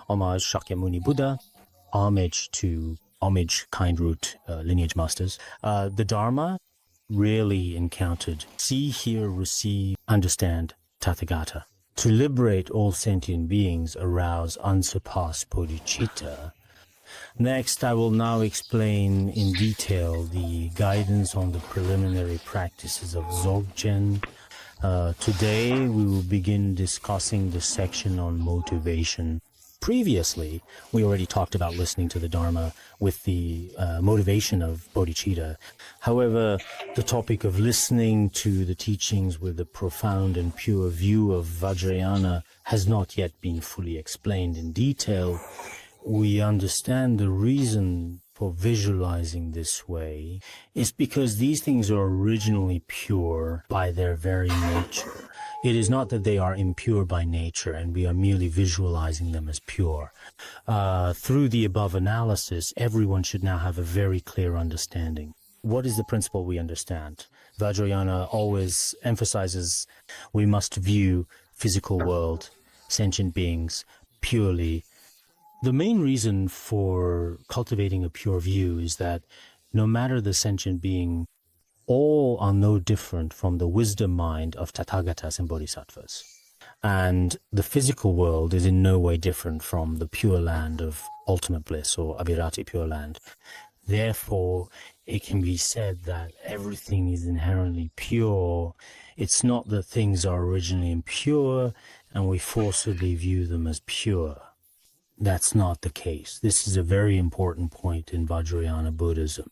homage Shakyamuni Buddha, homage kind root lineage masters. The Dharma rarely encountered see, hear, receive, understand Tathagata. To liberate all sentient beings, arouse unsurpassed bodhicitta. Next, I will now explain in detail the guidance on the preliminary practices of Dzogchen. Today, we will begin discussing the section on motivation. Previously, we already talked about listening to the Dharma with the motivation of bodhicitta. However, the topic of listening to the teachings with a profound and pure view of Vajrayana has not yet been fully explained in detail. We understand the reason for visualizing this way is because these things are originally pure by their very nature. It is not that they are impure by nature and we are merely visualizing them as pure. Through the above analysis, everyone should now have a very clear understanding. What is the principle we understand? Vajrayana always emphasizes we must view physical world, sentient beings, purely. The main reason for cultivating a pure view is that no matter the sentient being, all are no different from the wisdom mind of Tathagatas and Bodhisattvas. And the physical world is in no way different from the pure land of ultimate bliss or Abhirati pure land. Therefore, it can be said that everything is inherently pure. It's not that things are originally impure and we forcibly view them as pure. That's not the case. This is a very important point in Vajrayana Buddhism.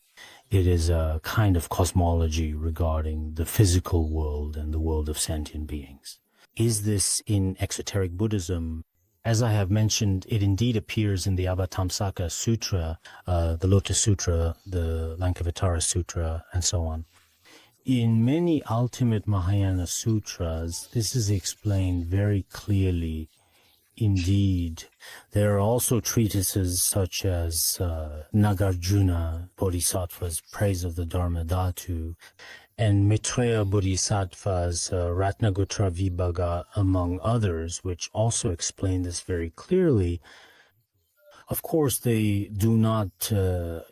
It is a kind of cosmology regarding the physical world and the world of sentient beings. Is this in exoteric Buddhism? As I have mentioned, it indeed appears in the Avatamsaka Sutra, the Lotus Sutra, the Lankavatara Sutra, and so on. In many ultimate Mahayana sutras, this is explained very clearly. Indeed, there are also treatises such as Nagarjuna Bodhisattva's Praise of the Dharma Dhatu and Maitreya Bodhisattva's Ratnagotra Vibhaga, among others, which also explain this very clearly. Of course, they do not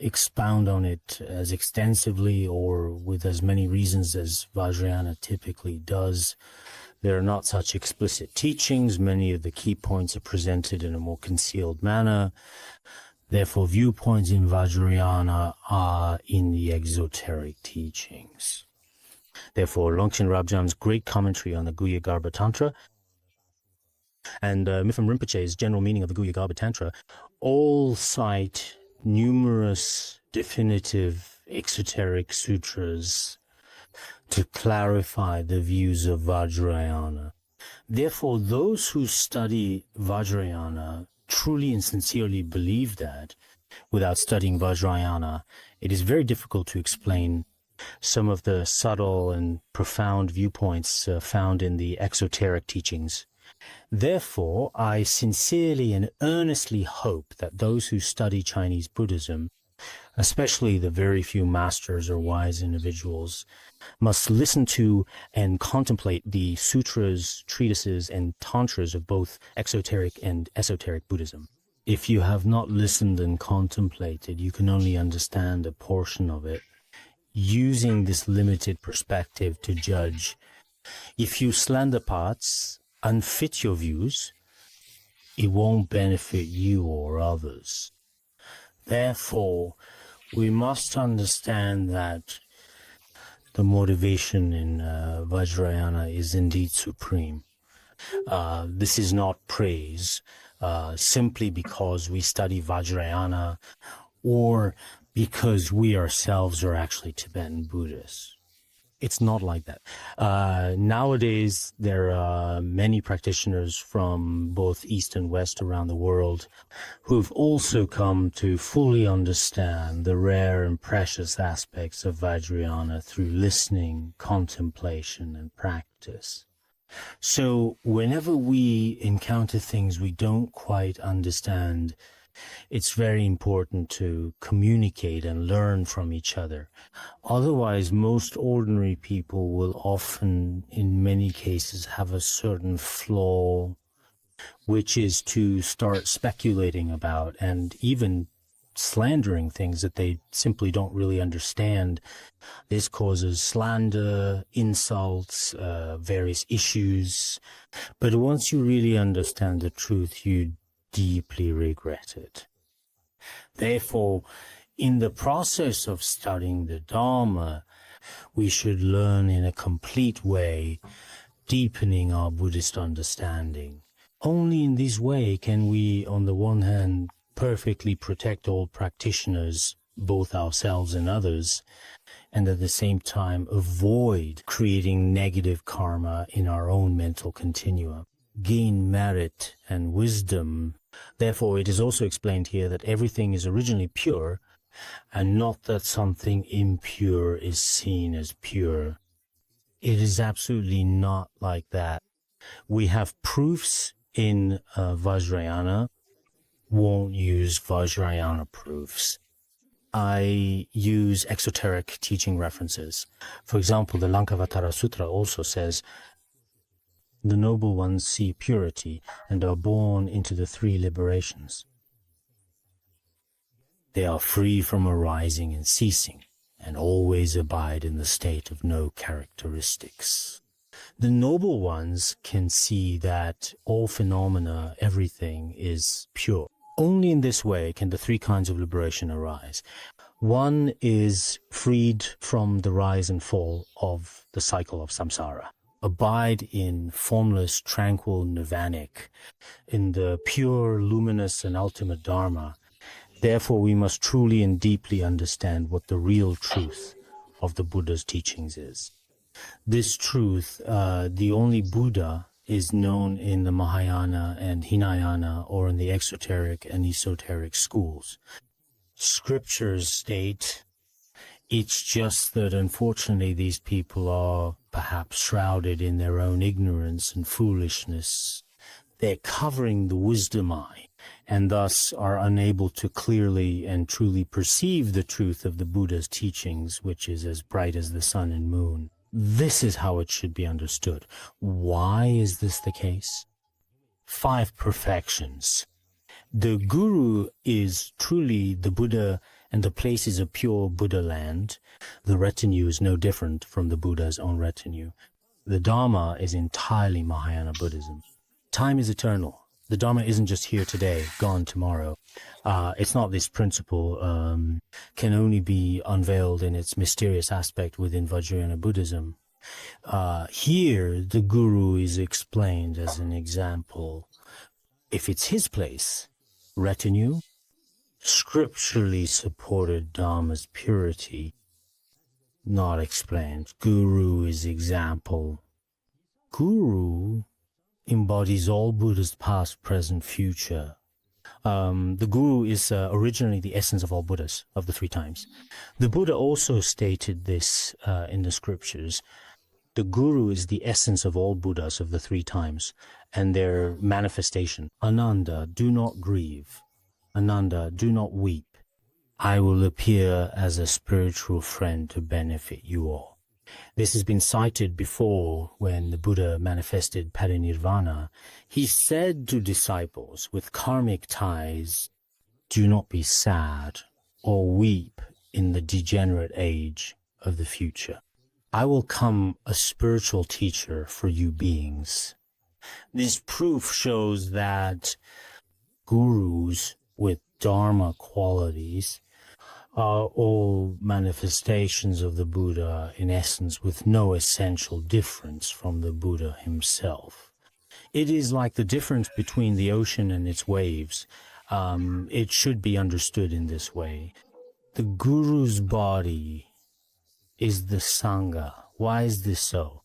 expound on it as extensively or with as many reasons as Vajrayana typically does. There are not such explicit teachings. Many of the key points are presented in a more concealed manner. Therefore, viewpoints in Vajrayana are in the exoteric teachings. Therefore, Longchen Rabjam's great commentary on the Guhya Garbha Tantra and Mipham Rinpoche's general meaning of the Guhya Garbha Tantra all cite numerous definitive exoteric sutras to clarify the views of Vajrayana. Therefore, those who study Vajrayana truly and sincerely believe that without studying Vajrayana, it is very difficult to explain some of the subtle and profound viewpoints found in the exoteric teachings. Therefore, I sincerely and earnestly hope that those who study Chinese Buddhism, especially the very few masters or wise individuals, must listen to and contemplate the sutras, treatises, and tantras of both exoteric and esoteric Buddhism. If you have not listened and contemplated, you can only understand a portion of it, using this limited perspective to judge. If you slander parts, unfit your views, it won't benefit you or others. Therefore, we must understand that the motivation in Vajrayana is indeed supreme. This is not praise simply because we study Vajrayana or because we ourselves are actually Tibetan Buddhists. It's not like that. Nowadays, there are many practitioners from both East and West around the world who've also come to fully understand the rare and precious aspects of Vajrayana through listening, contemplation, and practice. So whenever we encounter things we don't quite understand, it's very important to communicate and learn from each other. Otherwise, most ordinary people will often, in many cases, have a certain flaw which is to start speculating about and even slandering things that they simply don't really understand. This causes slander, insults, various issues. But once you really understand the truth, you deeply regret it. Therefore, in the process of studying the Dharma, we should learn in a complete way, deepening our Buddhist understanding. Only in this way can we, on the one hand, perfectly protect all practitioners, both ourselves and others, and at the same time avoid creating negative karma in our own mental continuum, gain merit and wisdom. Therefore, it is also explained here that everything is originally pure, and not that something impure is seen as pure. It is absolutely not like that. We have proofs in Vajrayana. Won't use Vajrayana proofs. I use exoteric teaching references. For example, the Lankavatara Sutra also says, the noble ones see purity and are born into the three liberations. They are free from arising and ceasing, and always abide in the state of no characteristics. The noble ones can see that all phenomena, everything is pure. Only in this way can the three kinds of liberation arise. One is freed from the rise and fall of the cycle of samsara. Abide in formless, tranquil, nirvanic, in the pure, luminous, and ultimate Dharma. Therefore, we must truly and deeply understand what the real truth of the Buddha's teachings is. This truth, the only Buddha, is known in the Mahayana and Hinayana, or in the exoteric and esoteric schools. Scriptures state, it's just that unfortunately these people are perhaps shrouded in their own ignorance and foolishness. They're covering the wisdom eye, and thus are unable to clearly and truly perceive the truth of the Buddha's teachings, which is as bright as the sun and moon. This is how it should be understood. Why is this the case? 5 perfections. The Guru is truly the Buddha, and the place is a pure Buddha land. The retinue is no different from the Buddha's own retinue. The Dharma is entirely Mahayana Buddhism. Time is eternal. The Dharma isn't just here today, gone tomorrow. It's not this principle, can only be unveiled in its mysterious aspect within Vajrayana Buddhism. Here, the Guru is explained as an example. If it's his place, retinue, scripturally supported Dharma's purity, not explained. Guru is example. Guru embodies all Buddhas past, present, future. The Guru is originally the essence of all Buddhas, of the 3 times. The Buddha also stated this in the scriptures. The Guru is the essence of all Buddhas of the 3 times, and their manifestation. Ananda, do not grieve. Ananda, do not weep. I will appear as a spiritual friend to benefit you all. This has been cited before when the Buddha manifested parinirvana. He said to disciples with karmic ties, do not be sad or weep in the degenerate age of the future. I will come a spiritual teacher for you beings. This proof shows that gurus with Dharma qualities are all manifestations of the Buddha in essence, with no essential difference from the Buddha himself. It is like the difference between the ocean and its waves. It should be understood in this way. The Guru's body is the Sangha. Why is this so?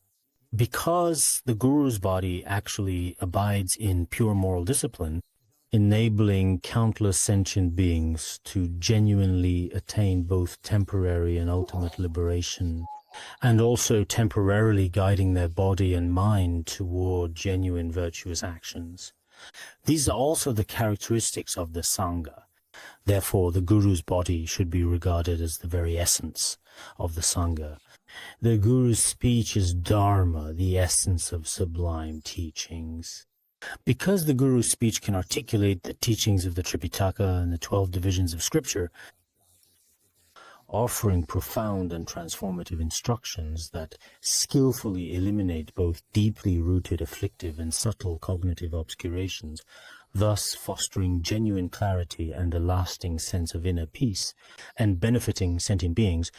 Because the Guru's body actually abides in pure moral discipline, enabling countless sentient beings to genuinely attain both temporary and ultimate liberation, and also temporarily guiding their body and mind toward genuine virtuous actions. These are also the characteristics of the Sangha. Therefore, the Guru's body should be regarded as the very essence of the Sangha. The Guru's speech is Dharma, the essence of sublime teachings. Because the Guru's speech can articulate the teachings of the Tripitaka and the 12 divisions of scripture, offering profound and transformative instructions that skillfully eliminate both deeply rooted afflictive and subtle cognitive obscurations, thus fostering genuine clarity and a lasting sense of inner peace, and benefiting sentient beings,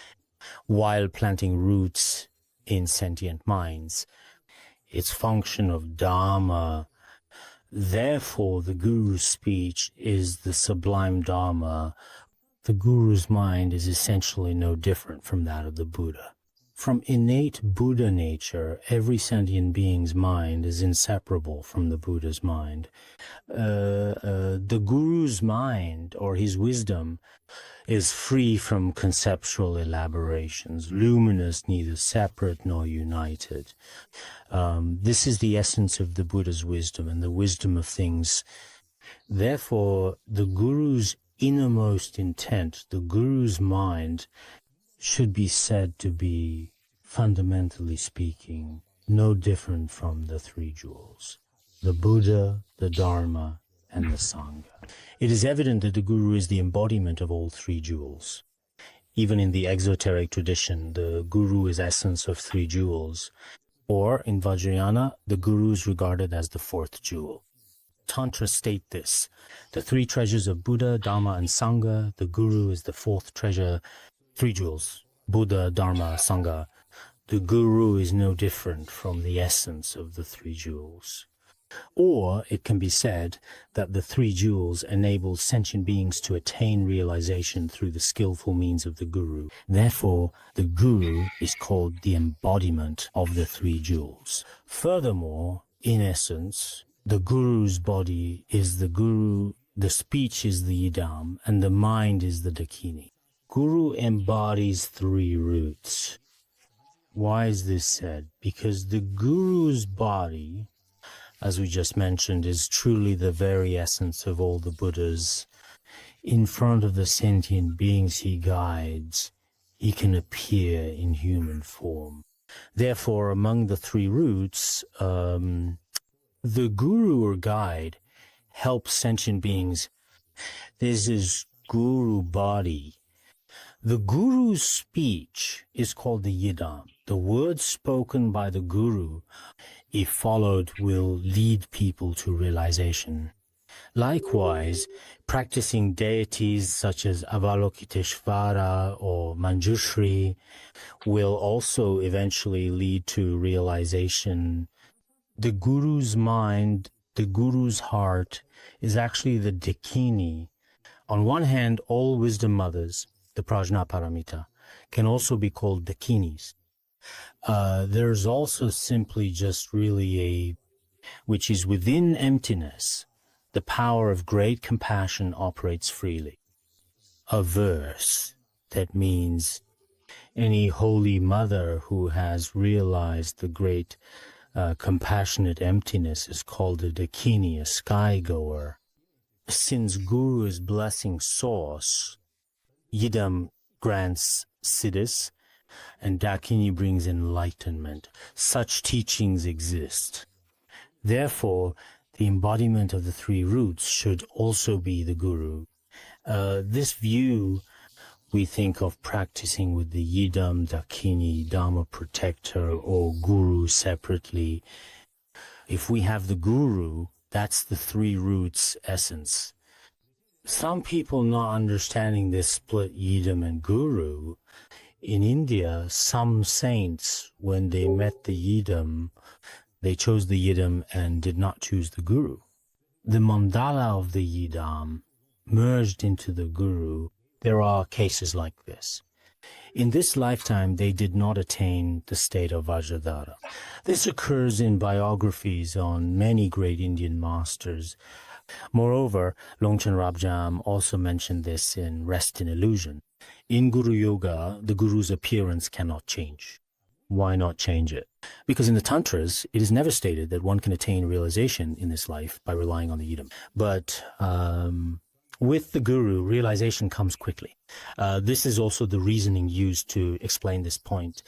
while planting roots in sentient minds. Its function of Dharma. Therefore, the Guru's speech is the sublime Dharma. The Guru's mind is essentially no different from that of the Buddha. From innate Buddha nature, every sentient being's mind is inseparable from the Buddha's mind. The Guru's mind, or his wisdom, is free from conceptual elaborations, luminous, neither separate nor united. This is the essence of the Buddha's wisdom and the wisdom of things. Therefore, the Guru's innermost intent, the Guru's mind, should be said to be, fundamentally speaking, no different from the three jewels, the Buddha, the Dharma, and the Sangha. It is evident that the Guru is the embodiment of all three jewels. Even in the exoteric tradition, the Guru is essence of three jewels, or in Vajrayana, the Guru is regarded as the fourth jewel. Tantra state this: the three treasures of Buddha, Dharma, and Sangha, the Guru is the fourth treasure, three jewels, Buddha, Dharma, Sangha. The Guru is no different from the essence of the three jewels. Or it can be said that the three jewels enable sentient beings to attain realization through the skillful means of the Guru. Therefore, the Guru is called the embodiment of the three jewels. Furthermore, in essence, the Guru's body is the Guru, the speech is the Idam, and the mind is the Dakini. Guru embodies three roots. Why is this said? Because the Guru's body, as we just mentioned, is truly the very essence of all the Buddhas. In front of the sentient beings he guides, he can appear in human form. Therefore, among the three roots, the Guru or guide helps sentient beings. This is Guru body. The Guru's speech is called the Yidam. The words spoken by the Guru, if followed, will lead people to realization. Likewise, practicing deities such as Avalokiteshvara or Manjushri will also eventually lead to realization. The Guru's mind, the Guru's heart, is actually the Dakini. On one hand, all wisdom mothers, the Prajnaparamita, can also be called Dakinis. There's also simply just really which is within emptiness, the power of great compassion operates freely. A verse that means any holy mother who has realized the great compassionate emptiness is called a Dakini, a sky-goer. Since Guru is blessing source, Yidam grants siddhis, and Dakini brings enlightenment. Such teachings exist. Therefore, the embodiment of the three roots should also be the Guru. This view we think of practicing with the Yidam, Dakini, Dharma protector, or Guru separately. If we have the Guru, that's the three roots essence. Some people not understanding this split Yidam and Guru, in India, some saints, when they met the Yidam, they chose the Yidam and did not choose the Guru. The mandala of the Yidam merged into the Guru. There are cases like this. In this lifetime, they did not attain the state of Vajradhara. This occurs in biographies on many great Indian masters. Moreover, Longchen Rabjam also mentioned this in Rest in Illusion. In Guru Yoga, the Guru's appearance cannot change. Why not change it? Because in the Tantras, it is never stated that one can attain realization in this life by relying on the Yidam. But with the Guru, realization comes quickly. This is also the reasoning used to explain this point.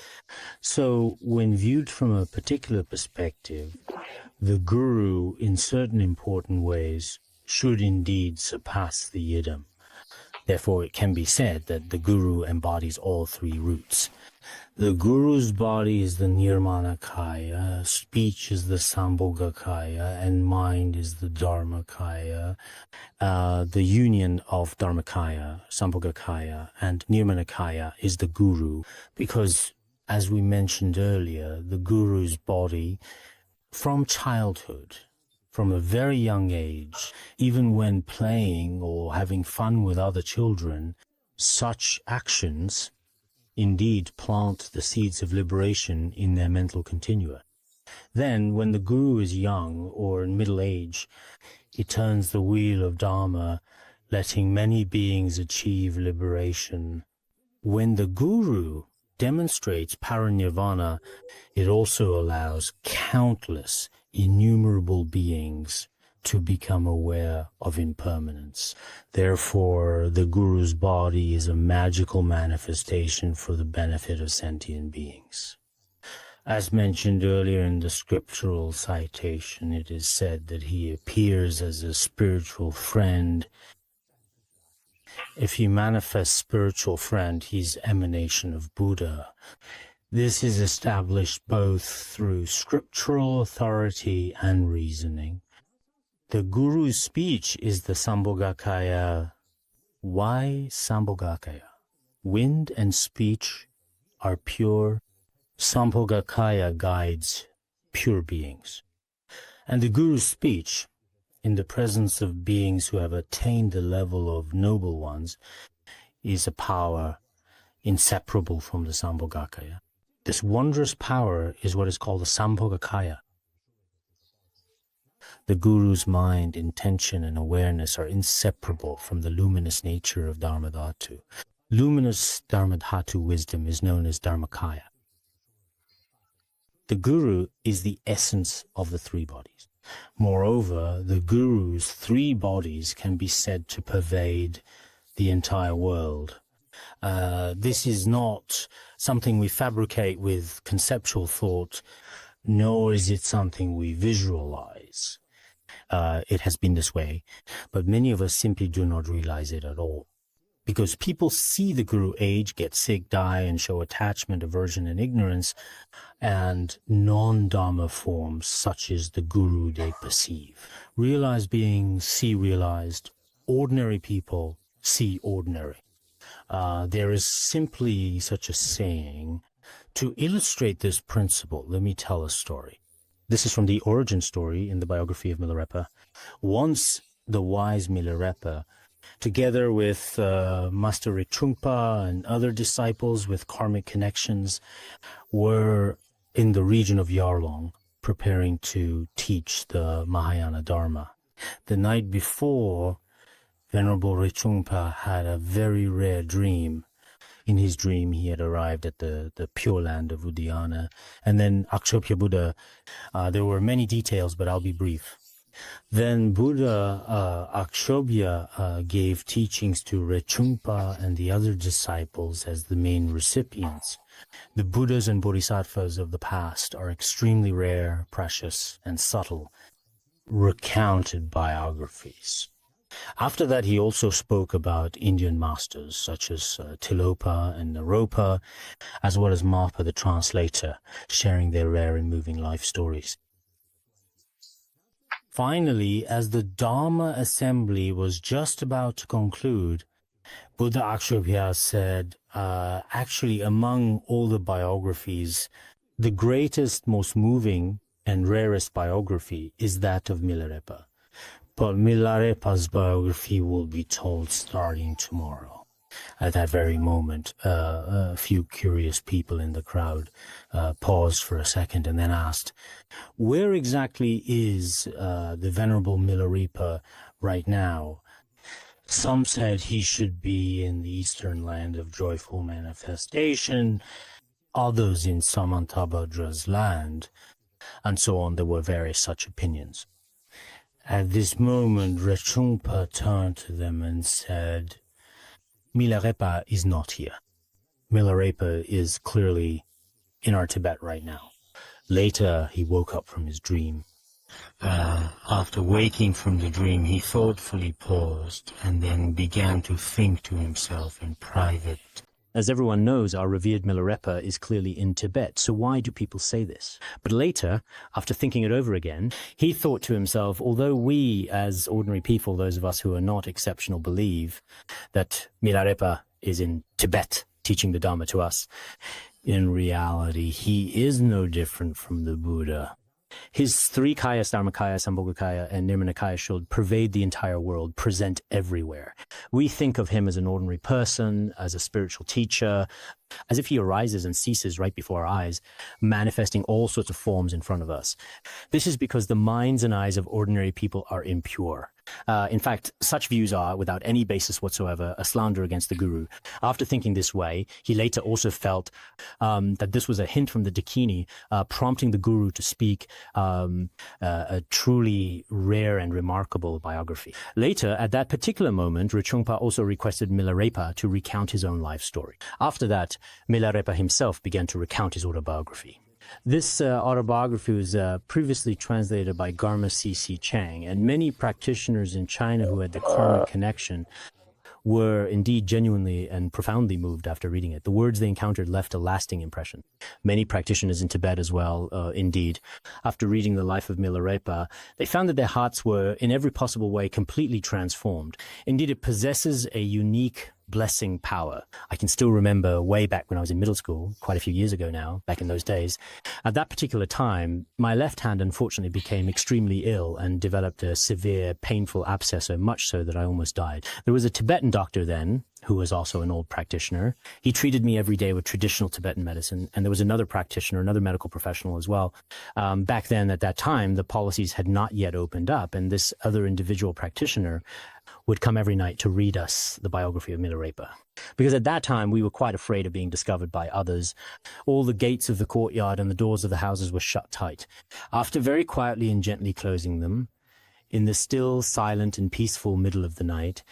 So when viewed from a particular perspective, the guru, in certain important ways, should indeed surpass the yidam. Therefore, it can be said that the guru embodies all three roots. The guru's body is the nirmanakaya, speech is the sambhogakaya, and mind is the dharmakaya. The union of dharmakaya, sambhogakaya, and nirmanakaya is the guru, because, as we mentioned earlier, the guru's body, from childhood, from a very young age, even when playing or having fun with other children, such actions indeed plant the seeds of liberation in their mental continua. Then, when the guru is young or in middle age, he turns the wheel of Dharma, letting many beings achieve liberation. When the guru demonstrates parinirvana, it also allows countless, innumerable beings to become aware of impermanence. Therefore, the guru's body is a magical manifestation for the benefit of sentient beings. As mentioned earlier in the scriptural citation, it is said that he appears as a spiritual friend. If he manifests spiritual friend, he's emanation of Buddha. This is established both through scriptural authority and reasoning. The guru's speech is the sambhogakaya. Why sambhogakaya? Wind and speech are pure. Sambhogakaya guides pure beings. And the guru's speech, in the presence of beings who have attained the level of noble ones, is a power inseparable from the sambhogakaya. This wondrous power is what is called the sambhogakaya. The guru's mind, intention, and awareness are inseparable from the luminous nature of Dharmadhatu. Luminous Dharmadhatu wisdom is known as Dharmakaya. The guru is the essence of the three bodies. Moreover, the guru's three bodies can be said to pervade the entire world. This is not something we fabricate with conceptual thought, nor is it something we visualize. It has been this way, but many of us simply do not realize it at all. Because people see the guru age, get sick, die, and show attachment, aversion, and ignorance, and non-dharma forms such as the guru they perceive. Realized beings see realized, ordinary people see ordinary. There is simply such a saying. To illustrate this principle, let me tell a story. This is from the origin story in the biography of Milarepa. Once the wise Milarepa, together with Master Rinpoche and other disciples with karmic connections, were in the region of Yarlong, preparing to teach the Mahayana Dharma. The night before, Venerable Rinpoche had a very rare dream. In his dream, he had arrived at the pure land of Udayana. And then Akshobhya Buddha, there were many details, but I'll be brief. Then Buddha Akshobhya gave teachings to Rinpoche and the other disciples as the main recipients. The Buddhas and Bodhisattvas of the past are extremely rare, precious, and subtle, recounted biographies. After that, he also spoke about Indian masters such as Tilopa and Naropa, as well as Marpa the translator, sharing their rare and moving life stories. Finally, as the Dharma assembly was just about to conclude, Buddha Akshobhya said, actually, among all the biographies, the greatest, most moving, and rarest biography is that of Milarepa. But Milarepa's biography will be told starting tomorrow. At that very moment, a few curious people in the crowd paused for a second and then asked, where exactly is the Venerable Milarepa right now? Some said he should be in the eastern land of joyful manifestation, others in Samantabhadra's land, and so on. There were various such opinions. At this moment, Rinpoche turned to them and said, Milarepa is not here. Milarepa is clearly in our Tibet right now. Later, he woke up from his dream. After waking from the dream, he thoughtfully paused and then began to think to himself in private. As everyone knows, our revered Milarepa is clearly in Tibet, so why do people say this? But later, after thinking it over again, he thought to himself, although we, as ordinary people, those of us who are not exceptional, believe that Milarepa is in Tibet teaching the Dharma to us, in reality, he is no different from the Buddha. His three kayas, Dharmakaya, Sambhogakaya, and Nirmanakaya should pervade the entire world, present everywhere. We think of him as an ordinary person, as a spiritual teacher, as if he arises and ceases right before our eyes, manifesting all sorts of forms in front of us. This is because the minds and eyes of ordinary people are impure. In fact, such views are, without any basis whatsoever, a slander against the Guru. After thinking this way, he later also felt that this was a hint from the Dakini, prompting the Guru to speak a truly rare and remarkable biography. Later, at that particular moment, Rinpoche also requested Milarepa to recount his own life story. After that, Milarepa himself began to recount his autobiography. This autobiography was previously translated by Garma C.C. Chang, and many practitioners in China who had the karmic connection were indeed genuinely and profoundly moved after reading it. The words they encountered left a lasting impression. Many practitioners in Tibet as well, indeed, after reading the life of Milarepa, they found that their hearts were, in every possible way, completely transformed. Indeed, it possesses a unique blessing power. I can still remember way back when I was in middle school, quite a few years ago now, back in those days. At that particular time, my left hand unfortunately became extremely ill and developed a severe, painful abscess, so much so that I almost died. There was a Tibetan doctor then, who was also an old practitioner. He treated me every day with traditional Tibetan medicine, and there was another practitioner, another medical professional as well. Back then, at that time, the policies had not yet opened up, and this other individual practitioner would come every night to read us the biography of Milarepa. Because at that time, we were quite afraid of being discovered by others. All the gates of the courtyard and the doors of the houses were shut tight. After very quietly and gently closing them, in the still, silent, and peaceful middle of the night,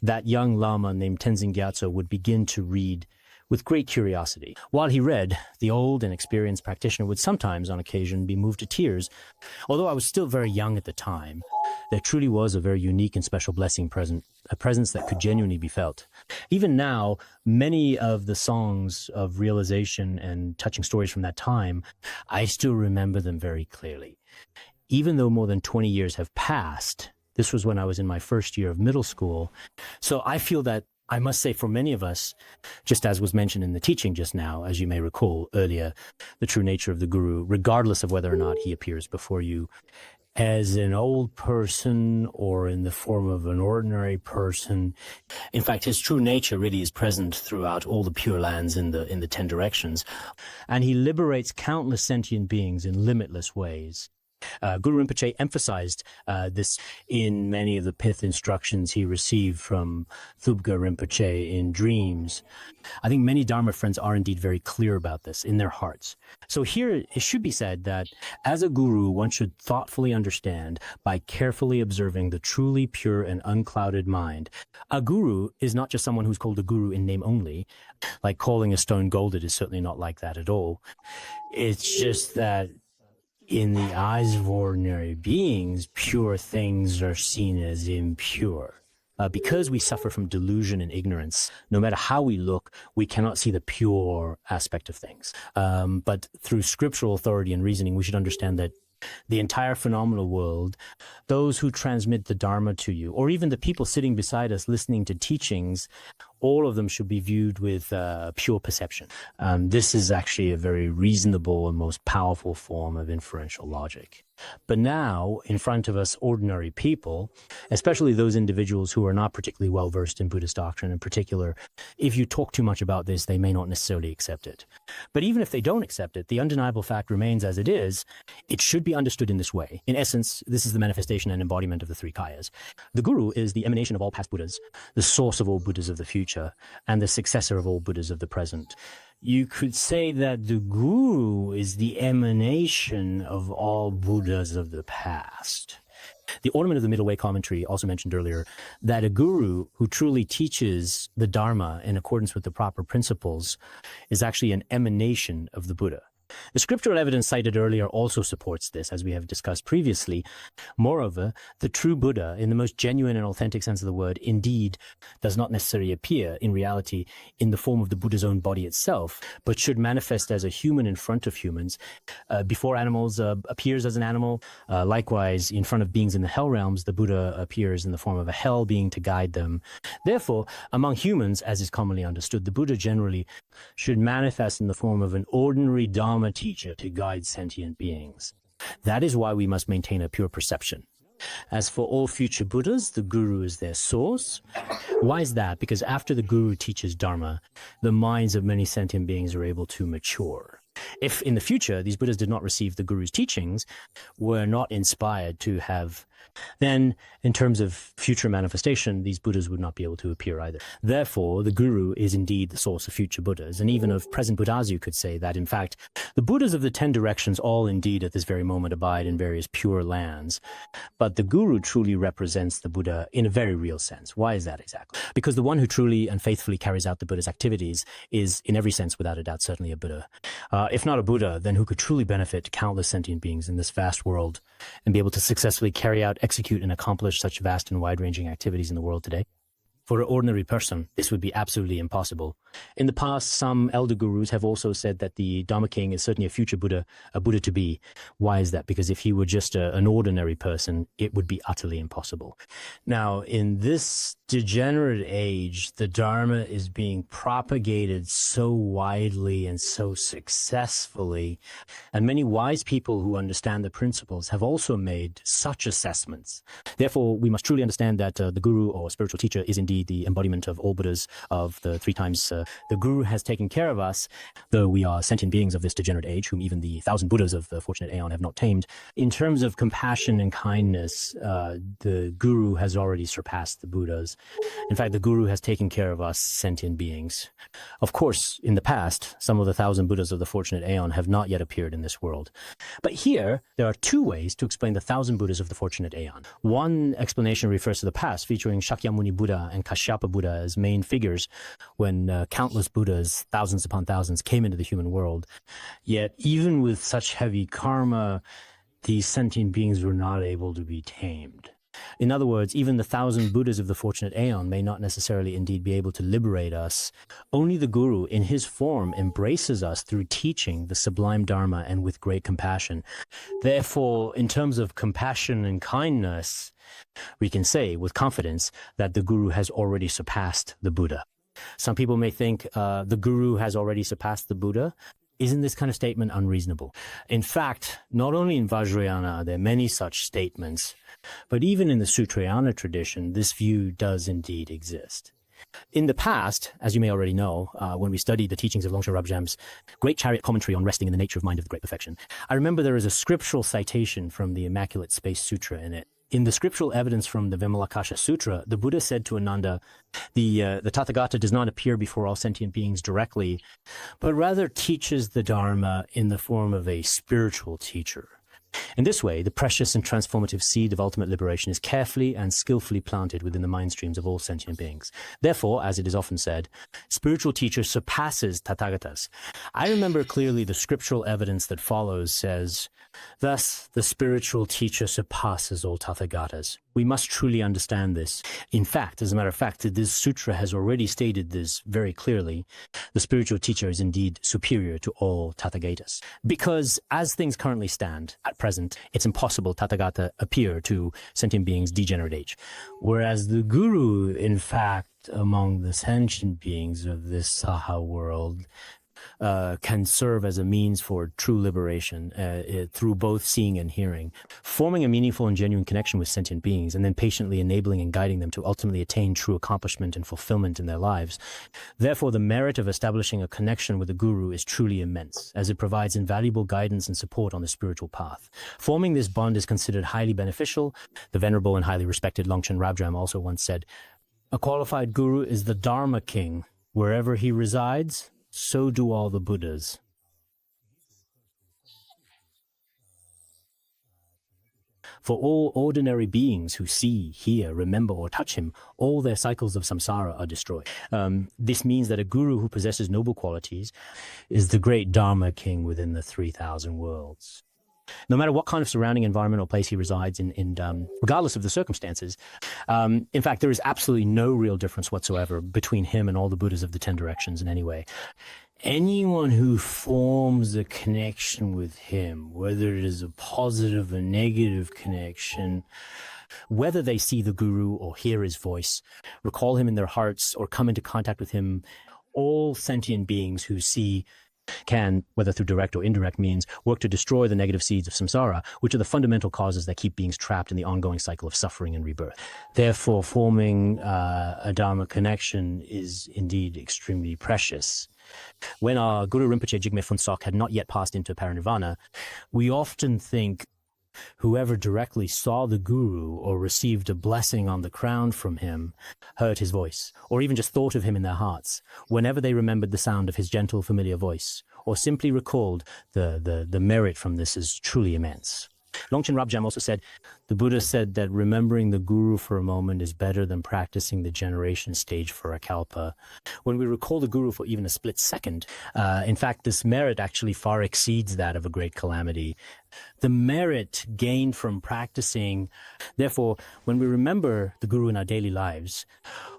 that young Lama named Tenzin Gyatso would begin to read with great curiosity. While he read, the old and experienced practitioner would sometimes, on occasion, be moved to tears. Although I was still very young at the time, there truly was a very unique and special blessing present, a presence that could genuinely be felt. Even now, many of the songs of realization and touching stories from that time, I still remember them very clearly. Even though more than 20 years have passed, this was when I was in my first year of middle school. So I feel that, I must say, for many of us, just as was mentioned in the teaching just now, as you may recall earlier, the true nature of the Guru, regardless of whether or not he appears before you as an old person or in the form of an ordinary person. In fact, his true nature really is present throughout all the Pure Lands in the 10 directions. And he liberates countless sentient beings in limitless ways. Guru Rinpoche emphasized this in many of the pith instructions he received from Thubga Rinpoche in dreams. I think many Dharma friends are indeed very clear about this in their hearts. So here it should be said that as a guru, one should thoughtfully understand by carefully observing the truly pure and unclouded mind. A guru is not just someone who's called a guru in name only. Like calling a stone gold, it is certainly not like that at all. It's just that in the eyes of ordinary beings, pure things are seen as impure. Because we suffer from delusion and ignorance, no matter how we look, we cannot see the pure aspect of things. But through scriptural authority and reasoning, we should understand that the entire phenomenal world, those who transmit the Dharma to you, or even the people sitting beside us listening to teachings, all of them should be viewed with pure perception. This is actually a very reasonable and most powerful form of inferential logic. But now, in front of us ordinary people, especially those individuals who are not particularly well versed in Buddhist doctrine in particular, if you talk too much about this, they may not necessarily accept it. But even if they don't accept it, the undeniable fact remains as it is. It should be understood in this way. In essence, this is the manifestation and embodiment of the three kayas. The Guru is the emanation of all past Buddhas, the source of all Buddhas of the future, and the successor of all Buddhas of the present. You could say that the Guru is the emanation of all Buddhas of the past. The Ornament of the Middle Way commentary also mentioned earlier that a guru who truly teaches the Dharma in accordance with the proper principles is actually an emanation of the Buddha. The scriptural evidence cited earlier also supports this, as we have discussed previously. Moreover, the true Buddha, in the most genuine and authentic sense of the word, indeed does not necessarily appear in reality in the form of the Buddha's own body itself, but should manifest as a human in front of humans. Before animals appears as an animal. Likewise, in front of beings in the hell realms, the Buddha appears in the form of a hell being to guide them. Therefore, among humans, as is commonly understood, the Buddha generally should manifest in the form of an ordinary Dharma teacher to guide sentient beings. That is why we must maintain a pure perception. As for all future Buddhas, the Guru is their source. Why is that? Because after the Guru teaches Dharma, the minds of many sentient beings are able to mature. If in the future these Buddhas did not receive the Guru's teachings, were not inspired to have, then in terms of future manifestation, these Buddhas would not be able to appear either. Therefore, the Guru is indeed the source of future Buddhas, and even of present Buddhas you could say that in fact the Buddhas of the 10 directions all indeed at this very moment abide in various pure lands, but the Guru truly represents the Buddha in a very real sense. Why is that exactly? Because the one who truly and faithfully carries out the Buddha's activities is in every sense without a doubt certainly a Buddha. If not a Buddha, then who could truly benefit countless sentient beings in this vast world and be able to successfully carry out, execute, and accomplish such vast and wide-ranging activities in the world today? For an ordinary person, this would be absolutely impossible. In the past, some elder gurus have also said that the Dharma King is certainly a future Buddha, a Buddha to be. Why is that? Because if he were just an ordinary person, it would be utterly impossible. Now, in this degenerate age, the Dharma is being propagated so widely and so successfully, and many wise people who understand the principles have also made such assessments. Therefore, we must truly understand that the Guru or spiritual teacher is indeed the embodiment of all Buddhas of the 3 times. The Guru has taken care of us, though we are sentient beings of this degenerate age, whom even the 1,000 Buddhas of the fortunate aeon have not tamed. In terms of compassion and kindness, the Guru has already surpassed the Buddhas. In fact, the Guru has taken care of us sentient beings. Of course, in the past, some of the 1,000 Buddhas of the fortunate aeon have not yet appeared in this world. But here, there are 2 ways to explain the 1,000 Buddhas of the fortunate aeon. One explanation refers to the past, featuring Shakyamuni Buddha and Kashyapa Buddha as main figures when countless Buddhas, thousands upon thousands, came into the human world. Yet, even with such heavy karma, these sentient beings were not able to be tamed. In other words, even the 1,000 Buddhas of the fortunate aeon may not necessarily indeed be able to liberate us. Only the Guru, in his form, embraces us through teaching the sublime Dharma and with great compassion. Therefore, in terms of compassion and kindness, we can say with confidence that the Guru has already surpassed the Buddha. Some people may think the Guru has already surpassed the Buddha. Isn't this kind of statement unreasonable? In fact, not only in Vajrayana are there many such statements, but even in the Sutrayana tradition, this view does indeed exist. In the past, as you may already know, when we studied the teachings of Longsha Rabjam's great chariot commentary on resting in the nature of mind of the great perfection, I remember there is a scriptural citation from the Immaculate Space Sutra in it. In the scriptural evidence from the Vimalakasha Sutra, the Buddha said to Ananda, the Tathagata does not appear before all sentient beings directly, but rather teaches the Dharma in the form of a spiritual teacher. In this way, the precious and transformative seed of ultimate liberation is carefully and skillfully planted within the mind streams of all sentient beings. Therefore, as it is often said, spiritual teacher surpasses Tathagatas. I remember clearly the scriptural evidence that follows says, thus the spiritual teacher surpasses all Tathagatas. We must truly understand this. In fact, as a matter of fact, this sutra has already stated this very clearly. The spiritual teacher is indeed superior to all Tathagatas. Because as things currently stand, at present, it's impossible Tathagata appear to sentient beings' degenerate age. Whereas the Guru, in fact, among the sentient beings of this Saha world, can serve as a means for true liberation through both seeing and hearing, forming a meaningful and genuine connection with sentient beings, and then patiently enabling and guiding them to ultimately attain true accomplishment and fulfillment in their lives. Therefore, the merit of establishing a connection with the Guru is truly immense, as it provides invaluable guidance and support on the spiritual path. Forming this bond is considered highly beneficial. The venerable and highly respected Longshan Rabjam also once said, "A qualified Guru is the Dharma King. Wherever he resides, so do all the Buddhas." For all ordinary beings who see, hear, remember, or touch him, all their cycles of samsara are destroyed. This means that a guru who possesses noble qualities is the great Dharma king within the 3,000 worlds. No matter what kind of surrounding environment or place he resides in, regardless of the circumstances. In fact, there is absolutely no real difference whatsoever between him and all the Buddhas of the 10 directions in any way. Anyone who forms a connection with him, whether it is a positive or negative connection, whether they see the guru or hear his voice, recall him in their hearts, or come into contact with him, all sentient beings who see can, whether through direct or indirect means, work to destroy the negative seeds of samsara, which are the fundamental causes that keep beings trapped in the ongoing cycle of suffering and rebirth. Therefore, forming a Dharma connection is indeed extremely precious. When our Guru Rinpoche Jigme Phuntsok had not yet passed into parinirvana, we often think whoever directly saw the guru or received a blessing on the crown from him heard his voice, or even just thought of him in their hearts, whenever they remembered the sound of his gentle, familiar voice, or simply recalled the merit from this is truly immense. Longchen Rabjam also said, the Buddha said that remembering the guru for a moment is better than practicing the generation stage for a kalpa. When we recall the guru for even a split second, in fact, this merit actually far exceeds that of a great calamity. The merit gained from practicing, therefore, when we remember the guru in our daily lives,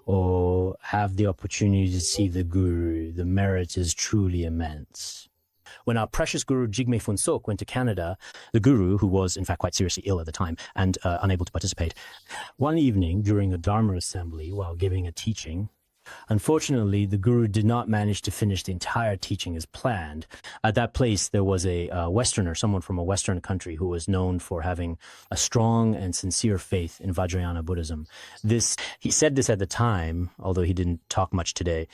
or have the opportunity to see the guru, the merit is truly immense. When our precious Guru Jigme Phuntsok went to Canada, the guru, who was in fact quite seriously ill at the time and unable to participate, one evening during a Dharma assembly while giving a teaching, unfortunately, the guru did not manage to finish the entire teaching as planned. At that place, there was a Westerner, someone from a Western country who was known for having a strong and sincere faith in Vajrayana Buddhism. He said this at the time, although he didn't talk much today.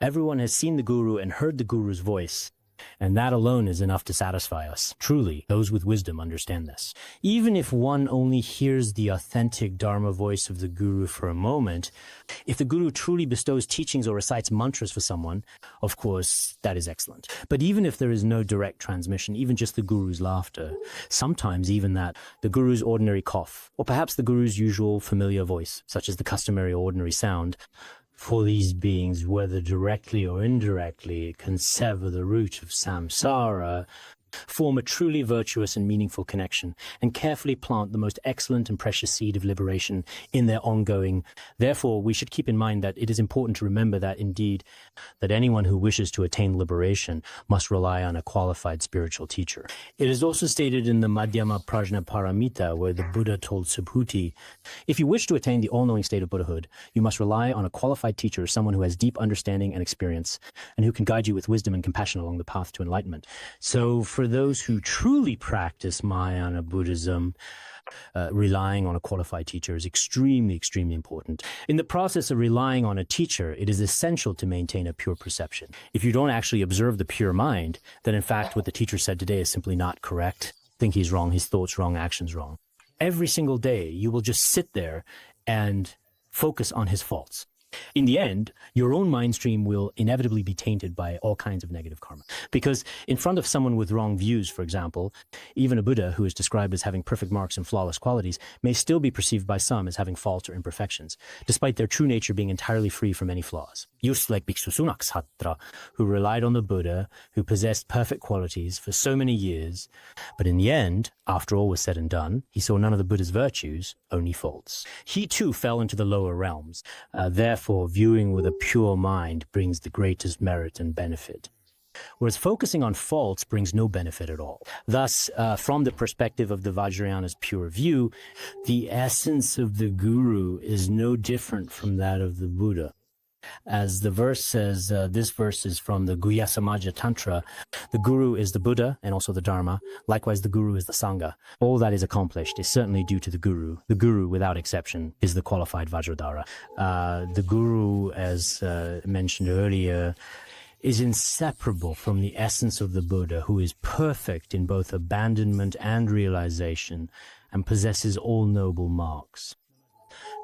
Everyone has seen the guru and heard the guru's voice, and that alone is enough to satisfy us. Truly, those with wisdom understand this. Even if one only hears the authentic Dharma voice of the guru for a moment, if the guru truly bestows teachings or recites mantras for someone, of course, that is excellent. But even if there is no direct transmission, even just the guru's laughter, sometimes even that, the guru's ordinary cough, or perhaps the guru's usual familiar voice, such as the customary ordinary sound, for these beings, whether directly or indirectly, can sever the root of samsara, form a truly virtuous and meaningful connection, and carefully plant the most excellent and precious seed of liberation in their ongoing. Therefore, we should keep in mind that it is important to remember that indeed, that anyone who wishes to attain liberation must rely on a qualified spiritual teacher. It is also stated in the Madhyama Prajna Paramita, where the Buddha told Subhuti, if you wish to attain the all-knowing state of Buddhahood, you must rely on a qualified teacher, someone who has deep understanding and experience, and who can guide you with wisdom and compassion along the path to enlightenment. So for those who truly practice Mahayana Buddhism, relying on a qualified teacher is extremely, extremely important. In the process of relying on a teacher, it is essential to maintain a pure perception. If you don't actually observe the pure mind, then in fact what the teacher said today is simply not correct. Think he's wrong, his thoughts wrong, actions wrong. Every single day, you will just sit there and focus on his faults. In the end, your own mind stream will inevitably be tainted by all kinds of negative karma. Because in front of someone with wrong views, for example, even a Buddha who is described as having perfect marks and flawless qualities may still be perceived by some as having faults or imperfections, despite their true nature being entirely free from any flaws. Just like Bhikshu Sunaksatra, who relied on the Buddha, who possessed perfect qualities for so many years, but in the end, after all was said and done, he saw none of the Buddha's virtues, only faults. He too fell into the lower realms. Therefore, viewing with a pure mind brings the greatest merit and benefit, whereas focusing on faults brings no benefit at all. Thus, from the perspective of the Vajrayana's pure view, the essence of the guru is no different from that of the Buddha. As the verse says, this verse is from the Guhya Samaja Tantra, the guru is the Buddha and also the Dharma. Likewise, the guru is the Sangha. All that is accomplished is certainly due to the guru. The guru, without exception, is the qualified Vajradhara. The guru, as mentioned earlier, is inseparable from the essence of the Buddha, who is perfect in both abandonment and realization and possesses all noble marks.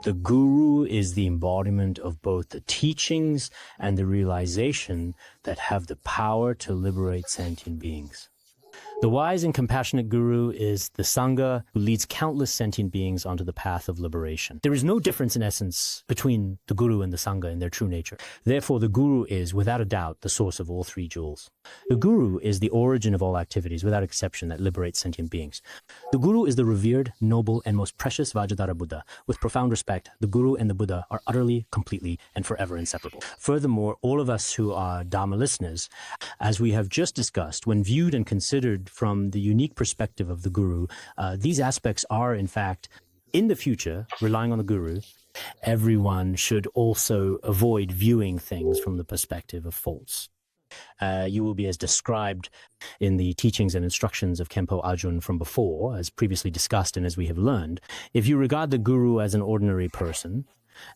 The guru is the embodiment of both the teachings and the realization that have the power to liberate sentient beings. The wise and compassionate guru is the Sangha who leads countless sentient beings onto the path of liberation. There is no difference in essence between the guru and the Sangha in their true nature. Therefore, the guru is, without a doubt, the source of all three jewels. The guru is the origin of all activities, without exception, that liberate sentient beings. The guru is the revered, noble, and most precious Vajrasattva Buddha. With profound respect, the guru and the Buddha are utterly, completely, and forever inseparable. Furthermore, all of us who are Dharma listeners, as we have just discussed, when viewed and considered from the unique perspective of the guru, these aspects are, in fact, in the future, relying on the guru, everyone should also avoid viewing things from the perspective of faults. You will be as described in the teachings and instructions of Khenpo Ajun from before, as previously discussed and as we have learned. If you regard the guru as an ordinary person,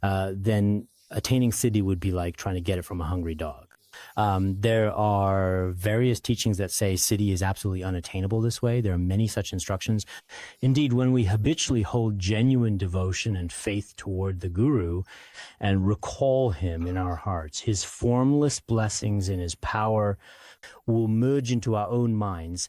then attaining siddhi would be like trying to get it from a hungry dog. There are various teachings that say siddhi is absolutely unattainable this way. There are many such instructions. Indeed, when we habitually hold genuine devotion and faith toward the guru and recall him in our hearts, his formless blessings and his power will merge into our own minds.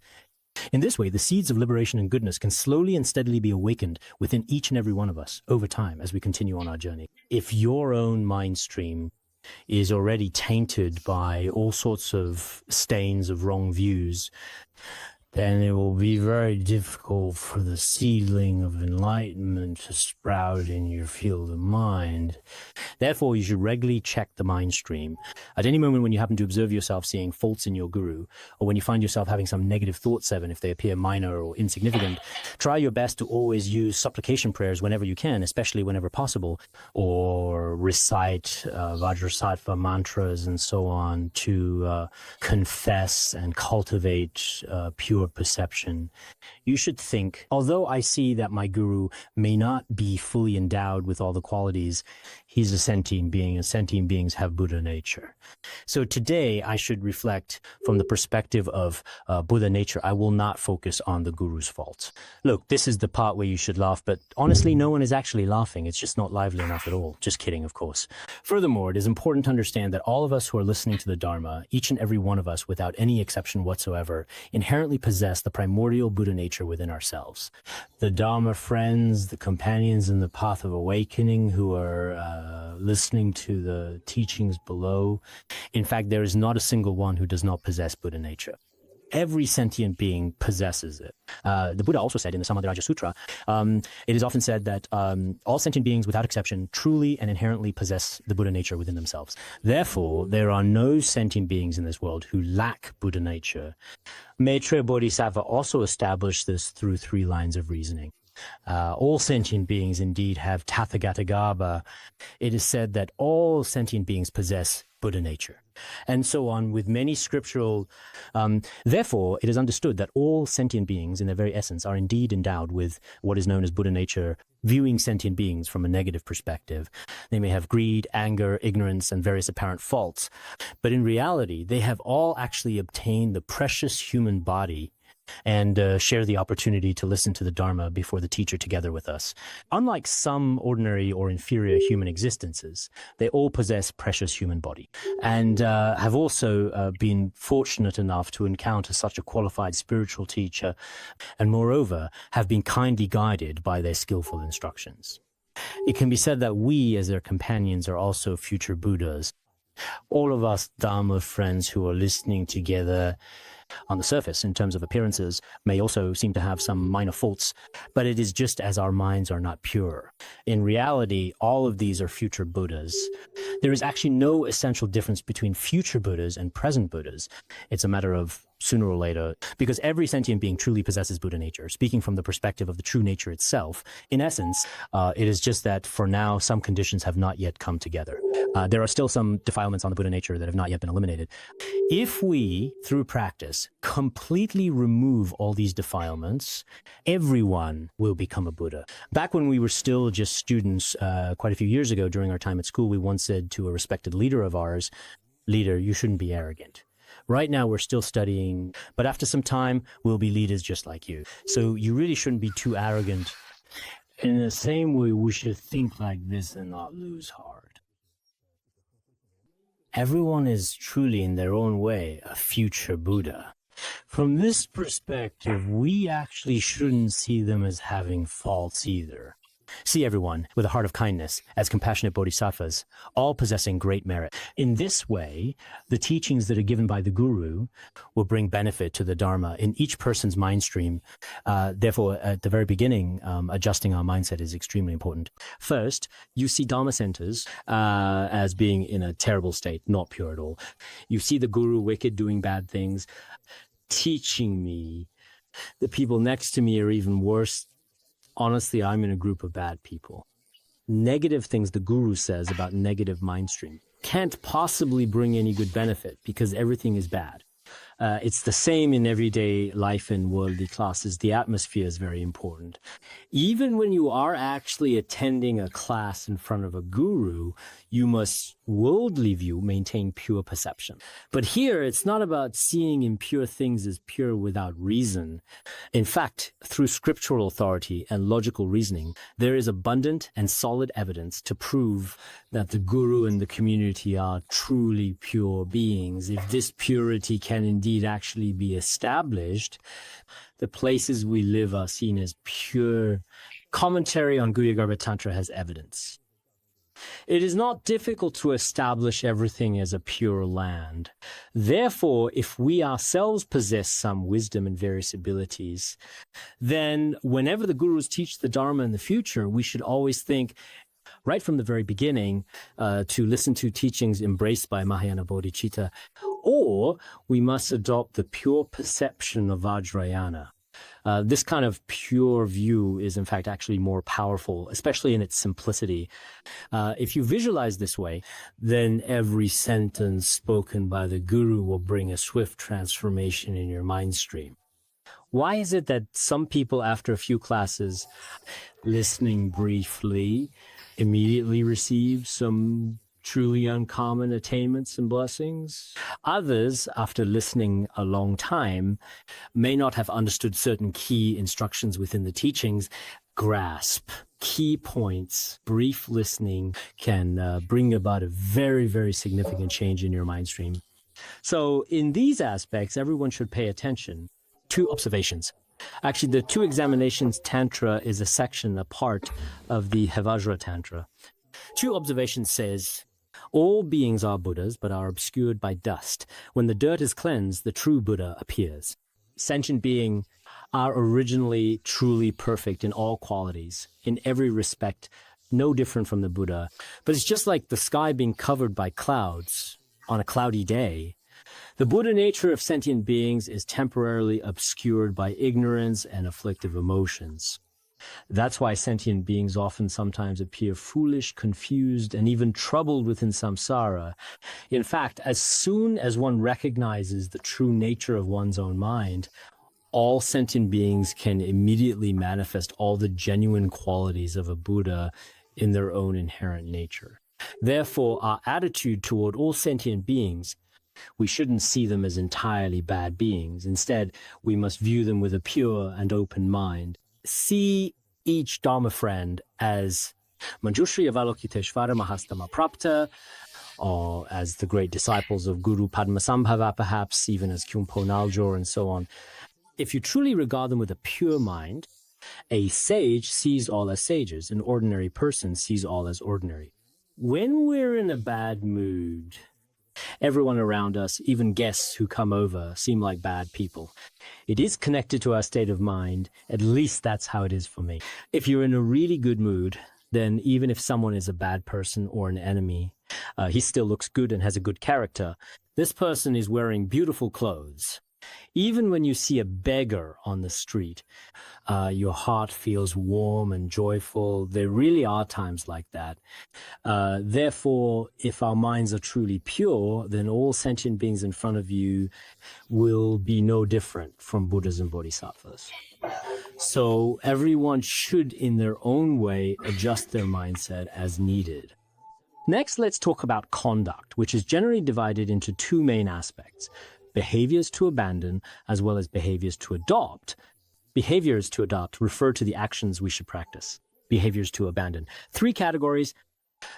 In this way, the seeds of liberation and goodness can slowly and steadily be awakened within each and every one of us over time as we continue on our journey. If your own mind stream is already tainted by all sorts of stains of wrong views, then it will be very difficult for the seedling of enlightenment to sprout in your field of mind. Therefore, you should regularly check the mind stream. At any moment when you happen to observe yourself seeing faults in your guru, or when you find yourself having some negative thoughts, even if they appear minor or insignificant, try your best to always use supplication prayers whenever you can, especially whenever possible, or recite Vajrasattva mantras and so on to confess and cultivate pure perception. You should think, although I see that my guru may not be fully endowed with all the qualities, he's a sentient being, and sentient beings have Buddha nature. So today I should reflect from the perspective of Buddha nature. I will not focus on the guru's faults. Look, this is the part where you should laugh, but honestly, no one is actually laughing. It's just not lively enough at all. Just kidding, of course. Furthermore, it is important to understand that all of us who are listening to the Dharma, each and every one of us, without any exception whatsoever, inherently possess the primordial Buddha nature within ourselves. The Dharma friends, the companions in the path of awakening who are listening to the teachings below, in fact, there is not a single one who does not possess Buddha nature. Every sentient being possesses it. The Buddha also said in the Samadhi Sutra, it is often said that all sentient beings, without exception, truly and inherently possess the Buddha nature within themselves. Therefore, there are no sentient beings in this world who lack Buddha nature. Maitreya Bodhisattva also established this through 3 lines of reasoning. All sentient beings indeed have Tathagatagarbha. It is said that all sentient beings possess Buddha nature, and so on with many scriptural. Therefore, it is understood that all sentient beings in their very essence are indeed endowed with what is known as Buddha nature, viewing sentient beings from a negative perspective. They may have greed, anger, ignorance, and various apparent faults, but in reality, they have all actually obtained the precious human body and share the opportunity to listen to the Dharma before the teacher together with us. Unlike some ordinary or inferior human existences, they all possess precious human body and have also been fortunate enough to encounter such a qualified spiritual teacher, and moreover, have been kindly guided by their skillful instructions. It can be said that we, as their companions, are also future Buddhas. All of us Dharma friends who are listening together on the surface, in terms of appearances, may also seem to have some minor faults, but it is just as our minds are not pure. In reality, all of these are future Buddhas. There is actually no essential difference between future Buddhas and present Buddhas. It's a matter of sooner or later, because every sentient being truly possesses Buddha nature. Speaking from the perspective of the true nature itself, in essence, it is just that for now, some conditions have not yet come together. There are still some defilements on the Buddha nature that have not yet been eliminated. If we, through practice, completely remove all these defilements, everyone will become a Buddha. Back when we were still just students, quite a few years ago during our time at school, we once said to a respected leader of ours, "Leader, you shouldn't be arrogant. Right now, we're still studying, but after some time, we'll be leaders just like you. So you really shouldn't be too arrogant. In the same way, we should think like this and not lose heart." Everyone is truly, in their own way, a future Buddha. From this perspective, we actually shouldn't see them as having faults either. See everyone with a heart of kindness as compassionate bodhisattvas, all possessing great merit. In this way, the teachings that are given by the guru will bring benefit to the Dharma in each person's mind stream. Therefore, at the very beginning, adjusting our mindset is extremely important. First, you see Dharma centers as being in a terrible state, not pure at all. You see the guru wicked, doing bad things, teaching me. The people next to me are even worse. Honestly, I'm in a group of bad people. Negative things the guru says about negative mind stream can't possibly bring any good benefit because everything is bad. It's the same in everyday life in worldly classes. The atmosphere is very important. Even when you are actually attending a class in front of a guru, you must worldly view maintain pure perception. But here, it's not about seeing impure things as pure without reason. In fact, through scriptural authority and logical reasoning, there is abundant and solid evidence to prove that the guru and the community are truly pure beings. If this purity can indeed actually be established, the places we live are seen as pure. Commentary on Guhyagarbha Tantra has evidence. It is not difficult to establish everything as a pure land. Therefore, if we ourselves possess some wisdom and various abilities, then whenever the gurus teach the Dharma in the future, we should always think, right from the very beginning, to listen to teachings embraced by Mahayana bodhicitta, or we must adopt the pure perception of Vajrayana. This kind of pure view is, in fact, actually more powerful, especially in its simplicity. If you visualize this way, then every sentence spoken by the guru will bring a swift transformation in your mind stream. Why is it that some people, after a few classes, listening briefly, immediately receive some truly uncommon attainments and blessings? Others, after listening a long time, may not have understood certain key instructions within the teachings, grasp key points. Brief listening can bring about a very, very significant change in your mind stream. So in these aspects, everyone should pay attention. 2 observations. Actually, the 2 examinations Tantra is a section, a part of the Hevajra Tantra. 2 observations says, all beings are Buddhas, but are obscured by dust. When the dirt is cleansed, the true Buddha appears. Sentient beings are originally truly perfect in all qualities, in every respect, no different from the Buddha. But it's just like the sky being covered by clouds on a cloudy day. The Buddha nature of sentient beings is temporarily obscured by ignorance and afflictive emotions. That's why sentient beings often sometimes appear foolish, confused, and even troubled within samsara. In fact, as soon as one recognizes the true nature of one's own mind, all sentient beings can immediately manifest all the genuine qualities of a Buddha in their own inherent nature. Therefore, our attitude toward all sentient beings, we shouldn't see them as entirely bad beings. Instead, we must view them with a pure and open mind. See each Dharma friend as Manjushri Avalokiteshvara Mahastama Prapta, or as the great disciples of Guru Padmasambhava, perhaps even as Khenpo Naljor and so on. If you truly regard them with a pure mind, a sage sees all as sages, an ordinary person sees all as ordinary. When we're in a bad mood, everyone around us, even guests who come over, seem like bad people. It is connected to our state of mind. At least that's how it is for me. If you're in a really good mood, then even if someone is a bad person or an enemy, he still looks good and has a good character. This person is wearing beautiful clothes. Even when you see a beggar on the street, your heart feels warm and joyful. There really are times like that. Therefore, if our minds are truly pure, then all sentient beings in front of you will be no different from Buddhas and Bodhisattvas. So everyone should, in their own way, adjust their mindset as needed. Next, let's talk about conduct, which is generally divided into 2 main aspects: behaviors to abandon, as well as behaviors to adopt. Behaviors to adopt refer to the actions we should practice. Behaviors to abandon. 3 categories: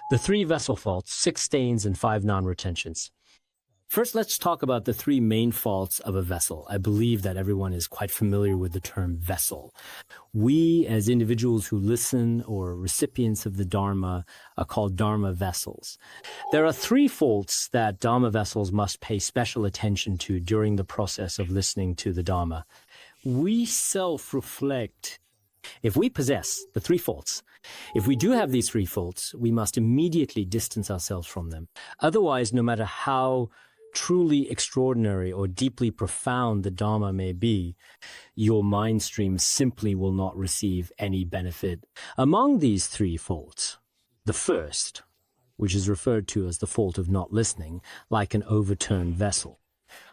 the 3 vessel faults, 6 stains, and 5 non-retentions. First, let's talk about the three main faults of a vessel. I believe that everyone is quite familiar with the term vessel. We, as individuals who listen or recipients of the Dharma, are called Dharma vessels. There are three faults that Dharma vessels must pay special attention to during the process of listening to the Dharma. We self-reflect. If we possess the three faults, if we do have these three faults, we must immediately distance ourselves from them. Otherwise, no matter how truly extraordinary or deeply profound the Dharma may be, your mind stream simply will not receive any benefit. Among these three faults, the first, which is referred to as the fault of not listening, like an overturned vessel.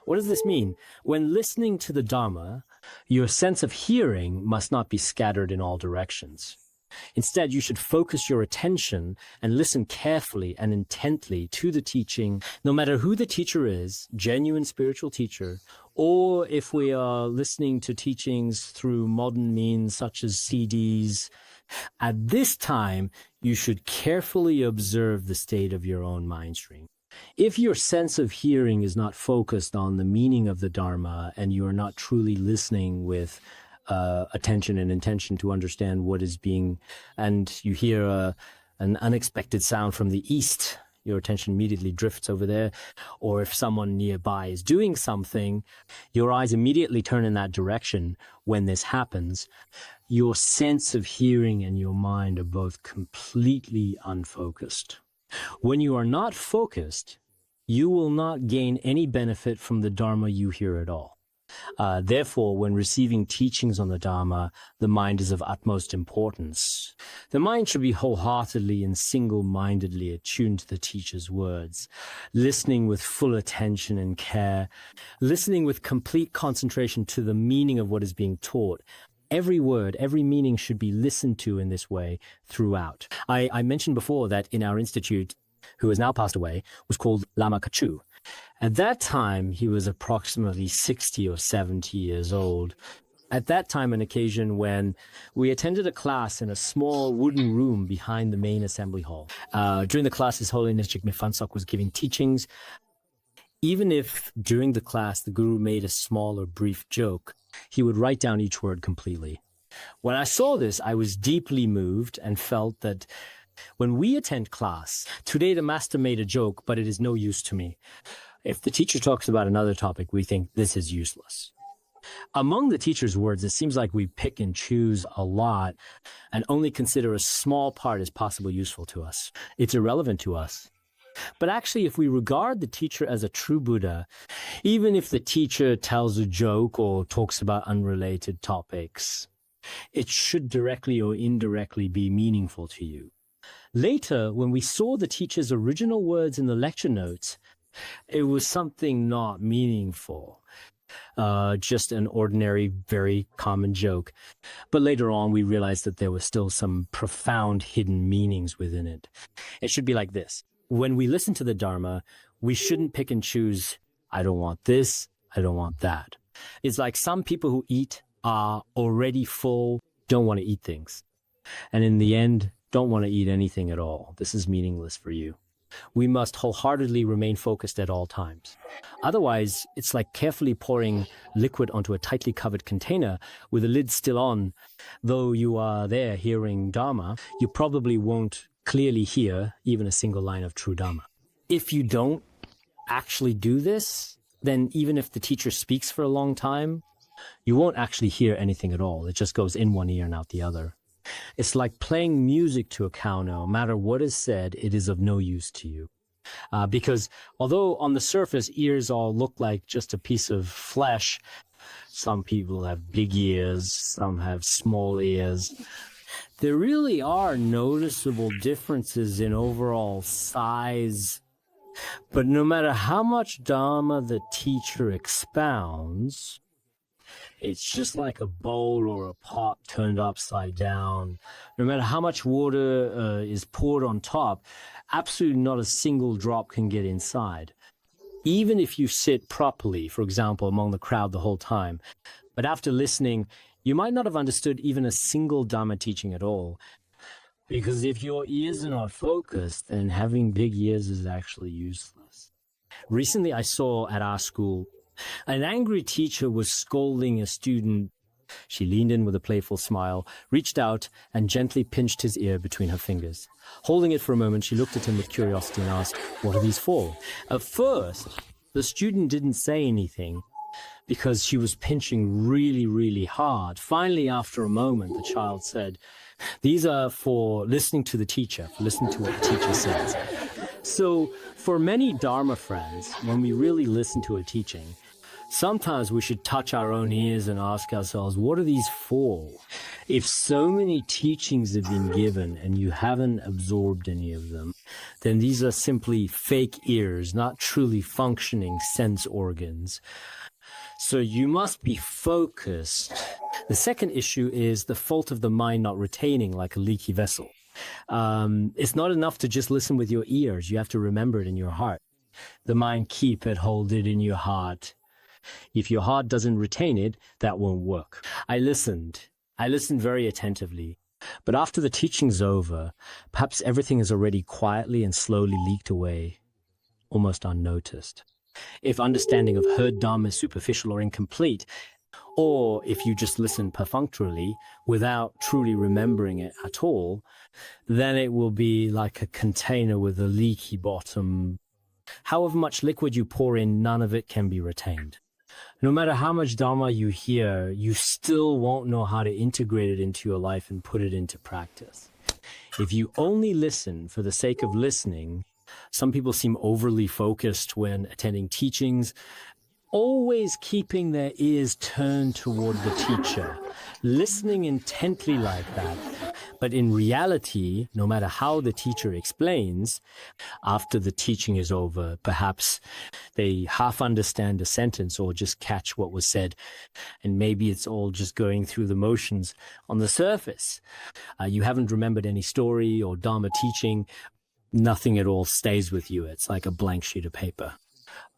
What does this mean? When listening to the Dharma, your sense of hearing must not be scattered in all directions. Instead, you should focus your attention and listen carefully and intently to the teaching, no matter who the teacher is, genuine spiritual teacher, or if we are listening to teachings through modern means such as CDs. At this time, you should carefully observe the state of your own mind stream. If your sense of hearing is not focused on the meaning of the Dharma and you are not truly listening with attention and intention to understand what is being, and you hear an unexpected sound from the east, your attention immediately drifts over there. Or if someone nearby is doing something, your eyes immediately turn in that direction. When this happens, your sense of hearing and your mind are both completely unfocused. When you are not focused, you will not gain any benefit from the Dharma you hear at all. Therefore, when receiving teachings on the Dharma, the mind is of utmost importance. The mind should be wholeheartedly and single-mindedly attuned to the teacher's words, listening with full attention and care, listening with complete concentration to the meaning of what is being taught. Every word, every meaning should be listened to in this way throughout. I mentioned before that in our institute, who has now passed away, was called Lama Kachu. At that time, he was approximately 60 or 70 years old. At that time, an occasion when we attended a class in a small wooden room behind the main assembly hall. During the class, His Holiness Jigme Phuntsok was giving teachings. Even if during the class the guru made a small or brief joke, he would write down each word completely. When I saw this, I was deeply moved and felt that when we attend class, today the master made a joke, but it is no use to me. If the teacher talks about another topic, we think this is useless. Among the teacher's words, it seems like we pick and choose a lot and only consider a small part as possible useful to us. It's irrelevant to us. But actually, if we regard the teacher as a true Buddha, even if the teacher tells a joke or talks about unrelated topics, it should directly or indirectly be meaningful to you. Later, when we saw the teacher's original words in the lecture notes, it was something not meaningful, just an ordinary, very common joke. But later on, we realized that there was still some profound hidden meanings within it. It should be like this. When we listen to the Dharma, we shouldn't pick and choose, I don't want this, I don't want that. It's like some people who eat are already full, don't want to eat things. And in the end, don't want to eat anything at all. This is meaningless for you. We must wholeheartedly remain focused at all times. Otherwise, it's like carefully pouring liquid onto a tightly covered container with the lid still on. Though you are there hearing Dharma, you probably won't clearly hear even a single line of true Dharma. If you don't actually do this, then even if the teacher speaks for a long time, you won't actually hear anything at all. It just goes in one ear and out the other. It's like playing music to a cow. No matter what is said, it is of no use to you. Because although on the surface, ears all look like just a piece of flesh, some people have big ears, some have small ears. There really are noticeable differences in overall size. But no matter how much Dharma the teacher expounds, it's just like a bowl or a pot turned upside down. No matter how much water is poured on top, absolutely not a single drop can get inside. Even if you sit properly, for example, among the crowd the whole time, but after listening, you might not have understood even a single Dharma teaching at all. Because if your ears are not focused, then having big ears is actually useless. Recently, I saw at our school, an angry teacher was scolding a student. She leaned in with a playful smile, reached out, and gently pinched his ear between her fingers. Holding it for a moment, she looked at him with curiosity and asked, "What are these for?" At first, the student didn't say anything because she was pinching really, really hard. Finally, after a moment, the child said, "These are for listening to the teacher, for listening to what the teacher says." So for many Dharma friends, when we really listen to a teaching, sometimes we should touch our own ears and ask ourselves, what are these for? If so many teachings have been given and you haven't absorbed any of them, then these are simply fake ears, not truly functioning sense organs. So you must be focused. The second issue is the fault of the mind not retaining, like a leaky vessel. It's not enough to just listen with your ears. You have to remember it in your heart. The mind, keep it, hold it in your heart. If your heart doesn't retain it, that won't work. I listened very attentively. But after the teaching's over, perhaps everything has already quietly and slowly leaked away, almost unnoticed. If understanding of heard Dharma is superficial or incomplete, or if you just listen perfunctorily without truly remembering it at all, then it will be like a container with a leaky bottom. However much liquid you pour in, none of it can be retained. No matter how much Dharma you hear, you still won't know how to integrate it into your life and put it into practice. If you only listen for the sake of listening, some people seem overly focused when attending teachings, always keeping their ears turned toward the teacher, listening intently like that. But in reality, no matter how the teacher explains, after the teaching is over, perhaps they half understand a sentence or just catch what was said, and maybe it's all just going through the motions on the surface. You haven't remembered any story or Dharma teaching. Nothing at all stays with you. It's like a blank sheet of paper.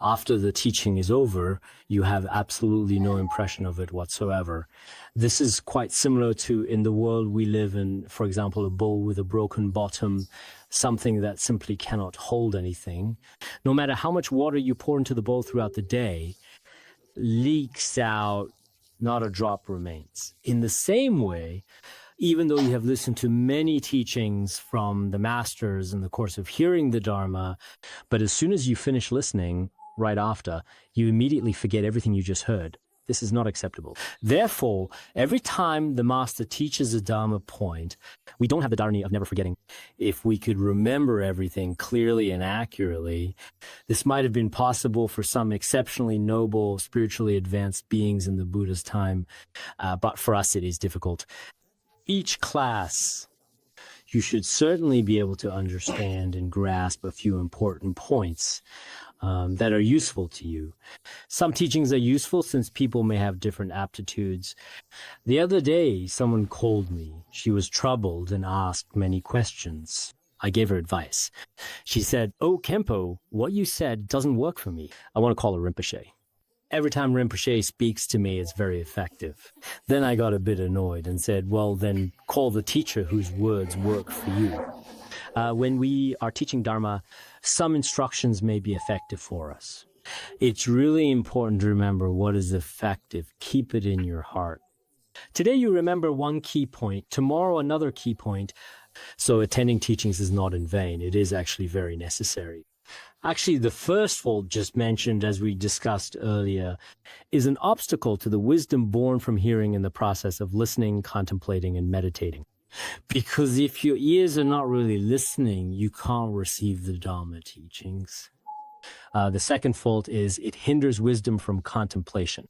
After the teaching is over, you have absolutely no impression of it whatsoever. This is quite similar to in the world we live in, for example, a bowl with a broken bottom, something that simply cannot hold anything. No matter how much water you pour into the bowl throughout the day, leaks out, not a drop remains. In the same way, even though you have listened to many teachings from the masters in the course of hearing the Dharma, but as soon as you finish listening, right after, you immediately forget everything you just heard. This is not acceptable. Therefore, every time the master teaches a Dharma point, we don't have the dharani of never forgetting. If we could remember everything clearly and accurately, this might have been possible for some exceptionally noble, spiritually advanced beings in the Buddha's time, but for us it is difficult. Each class, you should certainly be able to understand and grasp a few important points that are useful to you. Some teachings are useful since people may have different aptitudes. The other day, someone called me. She was troubled and asked many questions. I gave her advice. She said, "Oh, Khenpo, what you said doesn't work for me. I want to call her Rinpoche. Every time Rinpoche speaks to me, it's very effective." Then I got a bit annoyed and said, "Well, then call the teacher whose words work for you." When we are teaching Dharma, some instructions may be effective for us. It's really important to remember what is effective. Keep it in your heart. Today you remember one key point, tomorrow another key point. So attending teachings is not in vain. It is actually very necessary. Actually, the first fault just mentioned, as we discussed earlier, is an obstacle to the wisdom born from hearing in the process of listening, contemplating, and meditating. Because if your ears are not really listening, you can't receive the Dharma teachings. The second fault is it hinders wisdom from contemplation.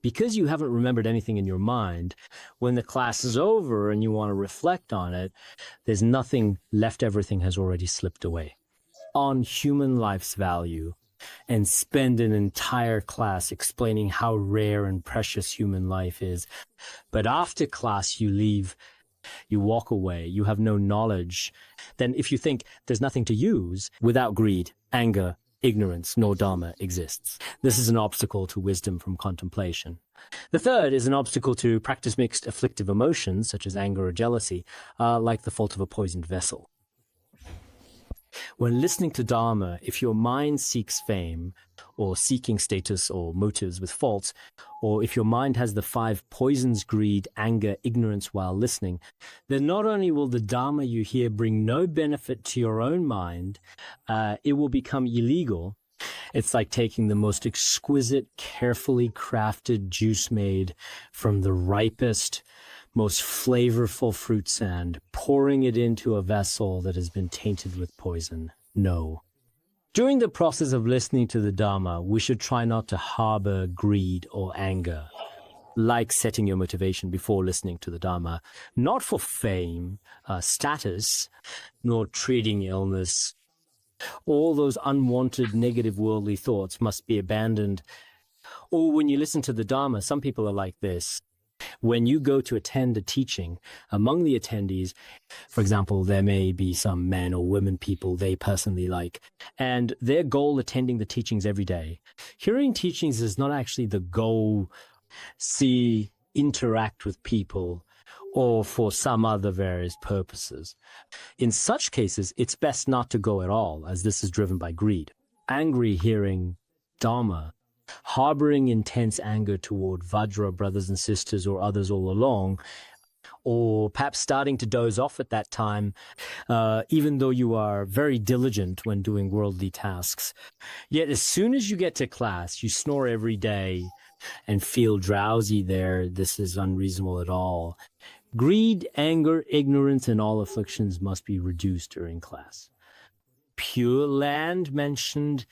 Because you haven't remembered anything in your mind, when the class is over and you want to reflect on it, there's nothing left, everything has already slipped away. On human life's value and spend an entire class explaining how rare and precious human life is. But after class, you leave, you walk away, you have no knowledge. Then if you think there's nothing to use, without greed, anger, ignorance, nor Dharma exists. This is an obstacle to wisdom from contemplation. The third is an obstacle to practice mixed afflictive emotions, such as anger or jealousy, like the fault of a poisoned vessel. When listening to Dharma, if your mind seeks fame or seeking status or motives with faults, or if your mind has the 5 poisons, greed, anger, ignorance while listening, then not only will the Dharma you hear bring no benefit to your own mind, it will become illegal. It's like taking the most exquisite, carefully crafted juice made from the ripest, most flavorful fruit sand, pouring it into a vessel that has been tainted with poison. No. During the process of listening to the Dharma, we should try not to harbor greed or anger, like setting your motivation before listening to the Dharma, not for fame, status, nor treating illness. All those unwanted negative worldly thoughts must be abandoned. Or when you listen to the Dharma, some people are like this. When you go to attend a teaching, among the attendees, for example, there may be some men or women people they personally like, and their goal attending the teachings every day. Hearing teachings is not actually the goal, interact with people, or for some other various purposes. In such cases, it's best not to go at all, as this is driven by greed. Angry hearing Dharma, harboring intense anger toward Vajra brothers and sisters or others all along, or perhaps starting to doze off at that time, even though you are very diligent when doing worldly tasks. Yet as soon as you get to class, you snore every day and feel drowsy there. This is unreasonable at all. Greed, anger, ignorance, and all afflictions must be reduced during class. Pure Land mentioned,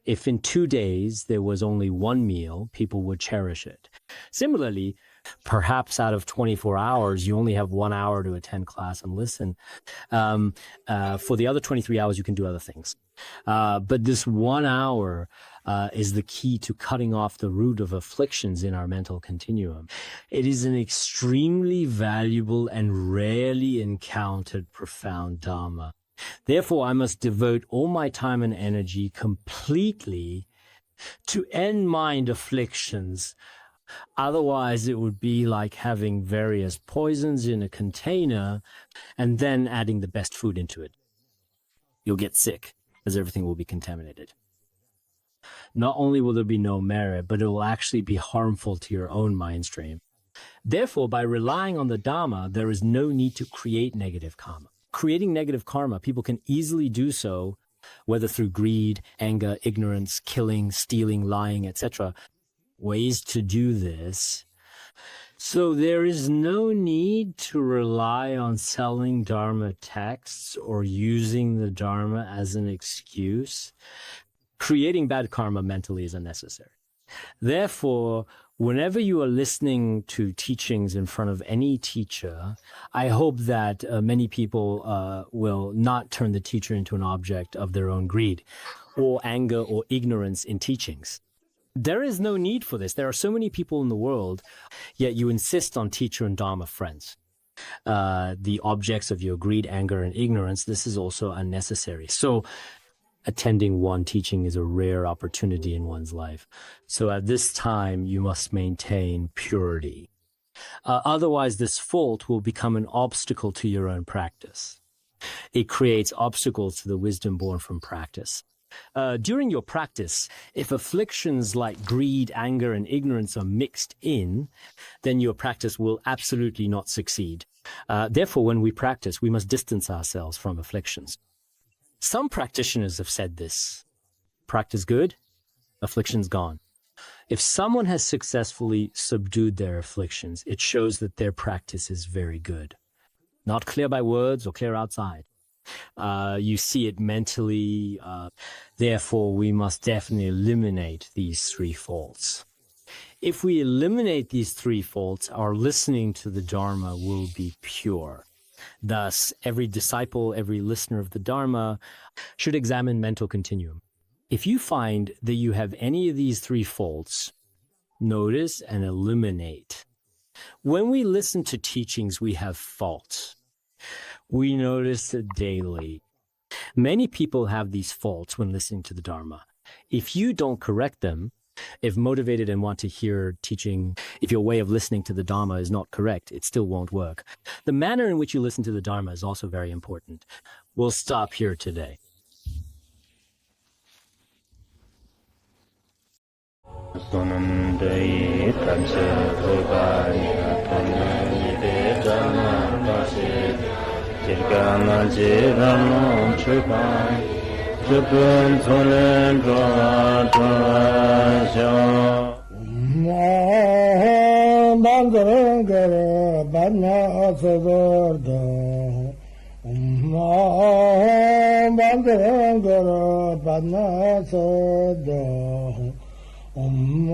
if in 2 days there was only 1 meal, people would cherish it. Similarly, perhaps out of 24 hours, you only have 1 hour to attend class and listen. For the other 23 hours, you can do other things. But this 1 hour is the key to cutting off the root of afflictions in our mental continuum. It is an extremely valuable and rarely encountered profound Dharma. Therefore, I must devote all my time and energy completely to end mind afflictions. Otherwise, it would be like having various poisons in a container and then adding the best food into it. You'll get sick, as everything will be contaminated. Not only will there be no merit, but it will actually be harmful to your own mind stream. Therefore, by relying on the Dharma, there is no need to create negative karma. Creating negative karma, people can easily do so, whether through greed, anger, ignorance, killing, stealing, lying, etc. Ways to do this. So there is no need to rely on selling Dharma texts or using the Dharma as an excuse. Creating bad karma mentally is unnecessary. Therefore, whenever you are listening to teachings in front of any teacher, I hope that many people will not turn the teacher into an object of their own greed or anger or ignorance in teachings. There is no need for this. There are so many people in the world, yet you insist on teacher and Dharma friends. The objects of your greed, anger, and ignorance, this is also unnecessary. So attending one teaching is a rare opportunity in one's life. So at this time, you must maintain purity. Otherwise, this fault will become an obstacle to your own practice. It creates obstacles to the wisdom born from practice. During your practice, if afflictions like greed, anger, and ignorance are mixed in, then your practice will absolutely not succeed. Therefore, when we practice, we must distance ourselves from afflictions. Some practitioners have said this: practice good, afflictions gone. If someone has successfully subdued their afflictions, it shows that their practice is very good. Not clear by words or clear outside. You see it mentally. Therefore, we must definitely eliminate these 3 faults. If we eliminate these 3 faults, our listening to the Dharma will be pure. Thus, every disciple, every listener of the Dharma should examine mental continuum. If you find that you have any of these 3 faults, notice and eliminate. When we listen to teachings, we have faults. We notice it daily. Many people have these faults when listening to the Dharma. If you don't correct them, if motivated and want to hear teaching, if your way of listening to the Dharma is not correct, it still won't work. The manner in which you listen to the Dharma is also very important. we'll stop here today. Om